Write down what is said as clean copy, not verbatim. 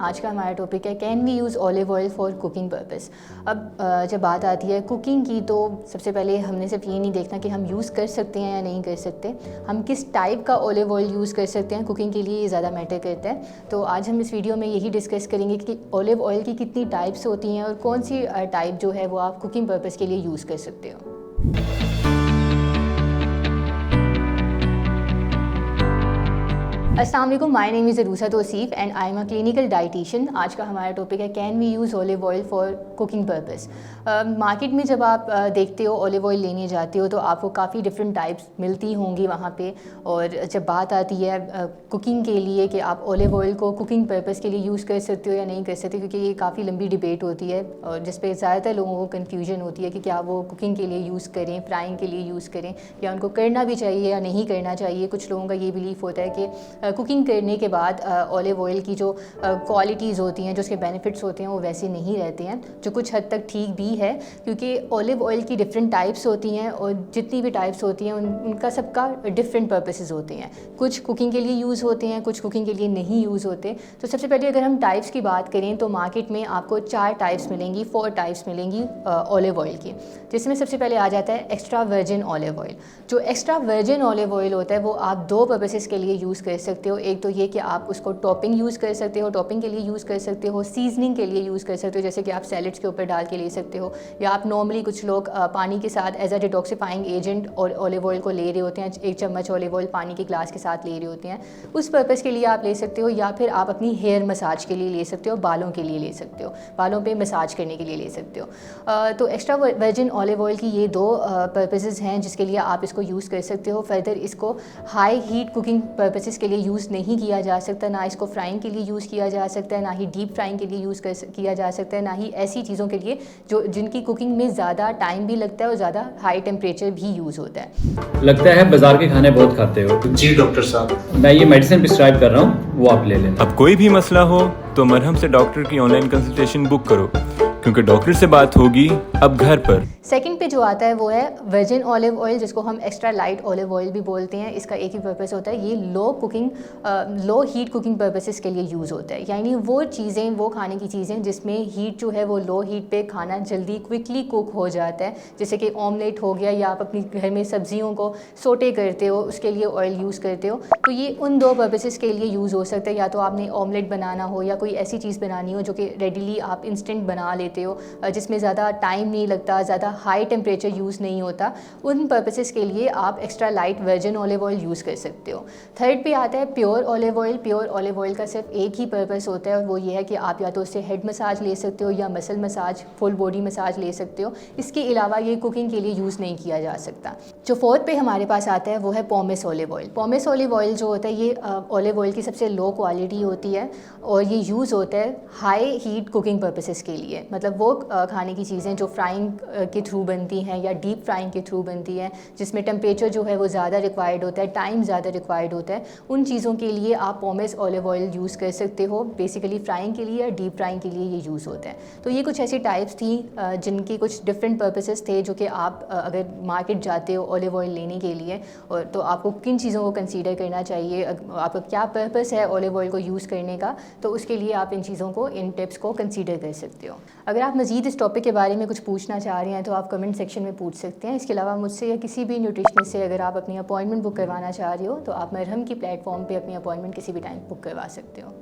आज का हमारा टॉपिक है can we use olive oil for cooking purpose. अब जब बात आती है कुकिंग की तो सबसे पहले हमने सिर्फ ये नहीं देखना कि हम यूज़ कर सकते हैं या नहीं कर सकते, हम किस टाइप का ऑलिव ऑयल यूज़ कर सकते हैं कुकिंग के लिए, ये ज़्यादा मैटर करता है। तो आज हम इस वीडियो में यही डिस्कस करेंगे कि ऑलिव ऑयल की कितनी टाइप्स होती हैं और कौन सी टाइप जो है वो आप कुकिंग पर्पस के लिए यूज़ कर सकते हो। अस्सलाम वालेकुम, my name is Arusa Tauseef and I am a clinical dietitian. आज का हमारा टॉपिक है can we use olive oil for cooking purpose. Market में जब आप देखते हो ऑलिव ऑयल लेने जाते हो तो आपको काफ़ी डिफरेंट टाइप्स मिलती होंगी वहाँ पे। और जब बात आती है कुकिंग के लिए कि आप ऑलिव ऑयल को कुकिंग पर्पस के लिए यूज़ कर सकते हो या नहीं कर सकते, क्योंकि ये काफ़ी लंबी डिबेट होती है और जिस पे ज़्यादातर लोगों को कन्फ्यूजन होती है कि क्या वो कुकिंग के लिए यूज़ करें, फ्राइंग के लिए यूज़ करें, या उनको करना भी चाहिए या नहीं करना चाहिए। कुछ लोगों का ये बिलीफ होता है कि कुकिंग करने के बाद ऑलिव ऑयल की जो क्वालिटीज़ होती हैं, जो उसके बेनिफिट्स होते हैं, वो वैसे नहीं रहते हैं, जो कुछ हद तक ठीक भी है, क्योंकि ऑलिव ऑयल की डिफरेंट टाइप्स होती हैं और जितनी भी टाइप्स होती हैं उनका सबका डिफरेंट पर्पसेस होते हैं। कुछ कुकिंग के लिए यूज़ होते हैं, कुछ कुकिंग के लिए नहीं यूज़ होते। तो सबसे पहले अगर हम टाइप्स की बात करें तो मार्केट में आपको 4 टाइप्स मिलेंगी, 4 टाइप्स मिलेंगी ऑलिव ऑयल की, जिसमें सबसे पहले आ जाता है एक्स्ट्रा वर्जिन ऑलिव ऑयल। जो एक्स्ट्रा वर्जिन ऑलिव ऑयल होता है वो आप 2 पर्पसेस के लिए यूज़ कर सकते हो। एक तो ये कि आप उसको टॉपिंग यूज़ कर सकते हो, टॉपिंग के लिए यूज़ कर सकते हो, सीजनिंग के लिए यूज़ कर सकते हो, जैसे कि आप सैलड्स के ऊपर डाल के ले सकते हो, या आप नॉर्मली कुछ लोग पानी के साथ एज अ डिटॉक्सिफाइंग एजेंट और ऑलिव ऑयल को ले रहे होते हैं, 1 चम्मच ऑलिव ऑयल पानी के ग्लास के साथ ले रहे होते हैं, उस पर्पस के लिए आप ले सकते हो। या फिर आप अपनी हेयर मसाज के लिए ले सकते हो, बालों के लिए ले सकते हो, बालों पे मसाज करने के लिए ले सकते हो। तो एक्स्ट्रा वर्जिन ऑलिव ऑयल की ये 2 पर्पसेस हैं जिसके लिए आप इसको यूज़ कर सकते हो। फर्दर इसको हाई हीट कुकिंग पर्पसेस के लिए यूज़ नहीं किया जा सकता, ना इसको फ्राइंग के लिए यूज़ किया जा सकता है, ना ही डीप फ्राइंग के लिए यूज़ किया जा सकता है, ना ही ऐसी चीज़ों के लिए जिनकी कुकिंग में ज़्यादा टाइम भी लगता है और ज़्यादा हाई टेम्परेचर भी यूज़ होता है। लगता है बाजार के खाने बहुत खाते हो। जी डॉक्टर साहब, मैं ये मेडिसिन प्रिस्क्राइब कर रहा हूँ, वो आप ले लेना। अब कोई भी मसला हो तो मरहम से डॉक्टर की ऑनलाइन कंसल्टेशन बुक करो, क्योंकि डॉक्टर से बात होगी अब घर पर। सेकंड पे जो आता है वो है वर्जिन ऑलिव ऑयल, जिसको हम एक्स्ट्रा लाइट ऑलिव ऑयल भी बोलते हैं। इसका एक ही पर्पस होता है, ये लो हीट कुकिंग पर्पसेस के लिए यूज़ होता है। यानी वो चीज़ें, वो खाने की चीज़ें जिसमें हीट जो है वो लो हीट पे खाना जल्दी क्विकली कुक हो जाता है, जैसे कि ऑमलेट हो गया, या आप अपनी घर में सब्जियों को सोटे करते हो उसके लिए ऑयल यूज़ करते हो। तो ये उन 2 पर्पसेस के लिए यूज़ हो सकता है। या तो आपने ऑमलेट बनाना हो या कोई ऐसी चीज़ बनानी हो जो कि रेडीली आप इंस्टेंट बना लेते हो, जिसमें ज़्यादा टाइम नहीं लगता, ज़्यादा हाई टेम्परेचर यूज़ नहीं होता, उन पर्पसेस के लिए आप extra light virgin olive oil use कर सकते हो। थर्ड पे आता है pure olive oil. Pure olive oil का सिर्फ एक ही पर्पस होता है और वो ये है कि आप या तो उससे हेड मसाज ले सकते हो या muscle massage, full body massage ले सकते हो। इसके अलावा ये कुकिंग के लिए यूज़ नहीं किया जा सकता। जो फोर्थ पे हमारे पास आता है वो है pomace olive oil. Pomace olive oil जो होता है ये ऑलिव ऑयल की सबसे लो क्वालिटी होती है और ये यूज़ होता है हाई हीट कुकिंग पर्पसेस के लिए। मतलब वो खाने की चीज़ें जो फ्राइंग के थ्रू बनती हैं या डीप फ्राइंग के थ्रू बनती हैं, जिसमें टेम्परेचर जो है वो ज़्यादा रिक्वायर्ड होता है, टाइम ज़्यादा रिक्वायर्ड होता है, उन चीज़ों के लिए आप पोमेस ऑलिव ऑयल यूज़ कर सकते हो। बेसिकली फ्राइंग के लिए या डीप फ्राइंग के लिए ये यूज़ होता है। तो ये कुछ ऐसी टाइप्स थी जिनकी कुछ डिफरेंट पर्पसेस थे, जो कि आप अगर मार्केट जाते हो ऑलिव ऑयल लेने के लिए और तो आपको किन चीज़ों को कंसीडर करना चाहिए, आपका क्या पर्पस है ऑलिव ऑयल को यूज़ करने का, तो उसके लिए आप इन चीज़ों को, इन टिप्स को कंसीडर कर सकते हो। अगर आप मज़ीद इस टॉपिक के बारे में कुछ पूछना चाह रहे हैं तो आप कमेंट सेक्शन में पूछ सकते हैं। इसके अलावा मुझसे या किसी भी न्यूट्रिशनिस्ट से अगर आप अपनी अपॉइंटमेंट बुक करवाना चाह रहे हो तो आप मरहम की प्लेटफॉर्म पे अपनी अपॉइंटमेंट किसी भी टाइम बुक करवा सकते हो।